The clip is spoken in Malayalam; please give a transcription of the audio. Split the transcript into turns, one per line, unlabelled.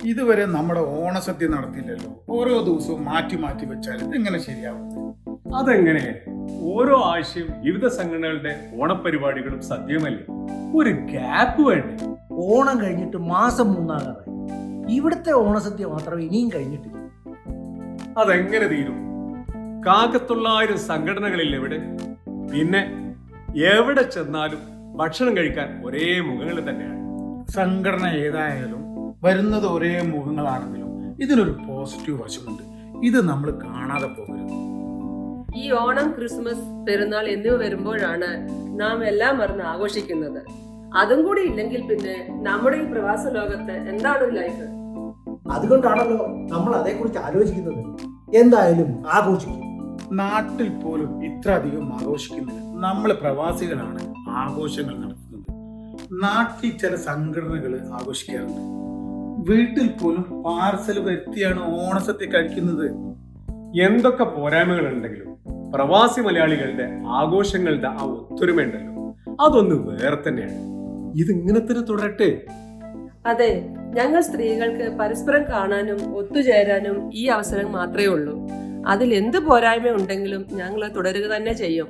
ഇതുവരെ നമ്മുടെ ഓണസദ്യ നടത്തിയില്ലല്ലോ. ഓരോ ദിവസവും മാറ്റി മാറ്റി വെച്ചാൽ എങ്ങനെ ശരിയാവും?
അതെങ്ങനെ? ഓരോ ആഴ്ചയും വിവിധ സംഘടനകളുടെ ഓണപരിപാടികളും സദ്യയുമല്ലേ, ഒരു ഗ്യാപ്പ് വേണ്ടേ?
ഓണം കഴിഞ്ഞിട്ട് മാസം 3 ഇവിടുത്തെ ഓണസദ്യ മാത്രമേ ഇനിയും കഴിഞ്ഞിട്ടില്ല.
അതെങ്ങനെ തീരും? കാക്കത്തൊള്ളായിരം സംഘടനകളിൽ എവിടെ? പിന്നെ എവിടെ ചെന്നാലും ഭക്ഷണം കഴിക്കാൻ ഒരേ മുഖങ്ങൾ തന്നെയാണ്.
സംഘടന ഏതായാലും വരുന്നത് ഒരേ മുഖങ്ങളാണെങ്കിലും ഇതിനൊരു പോസിറ്റീവ് വശമുണ്ട്. ഇത് നമ്മൾ കാണാതെ പോകരുത്.
ഈ ഓണം, ക്രിസ്മസ്, പെരുന്നാൾ എന്നിവ വരുമ്പോഴാണ് നാം എല്ലാം മറന്ന് ആഘോഷിക്കുന്നത്. അതും കൂടി ഇല്ലെങ്കിൽ പിന്നെ നമ്മുടെ ഈ പ്രവാസ ലോകത്ത് എന്താണ് ലൈഫ്?
അതുകൊണ്ടാണല്ലോ നമ്മൾ അതേക്കുറിച്ച് ആലോചിക്കുന്നത്. എന്തായാലും ആഘോഷിക്കും.
നാട്ടിൽ പോലും ഇത്ര അധികം ആഘോഷിക്കുന്നില്ല. നമ്മൾ പ്രവാസികളാണ് ആഘോഷങ്ങൾ നടത്തുന്നത്. നാട്ടിൽ ചില സംഘടനകൾ ആഘോഷിക്കാറുണ്ട്. വീട്ടിൽ പോലും പാർസൽ വരുത്തിയാണ് ഓണസദ്യ കഴിക്കുന്നത്.
എന്തൊക്കെ പോരായ്മകൾ ഉണ്ടെങ്കിലും പ്രവാസി മലയാളികളുടെ ആഘോഷങ്ങളുടെ ആ ഒത്തൊരുമ ഉണ്ടല്ലോ, അതൊന്ന് വേറെ തന്നെയാണ്. ഇതിങ്ങനെ തന്നെ തുടരട്ടെ.
അതെ, ഞങ്ങൾ സ്ത്രീകൾക്ക് പരസ്പരം കാണാനും ഒത്തുചേരാനും ഈ അവസരം മാത്രമേ ഉള്ളൂ. അതിൽ എന്ത് പോരായ്മ ഉണ്ടെങ്കിലും ഞങ്ങൾ തുടരുക തന്നെ ചെയ്യും.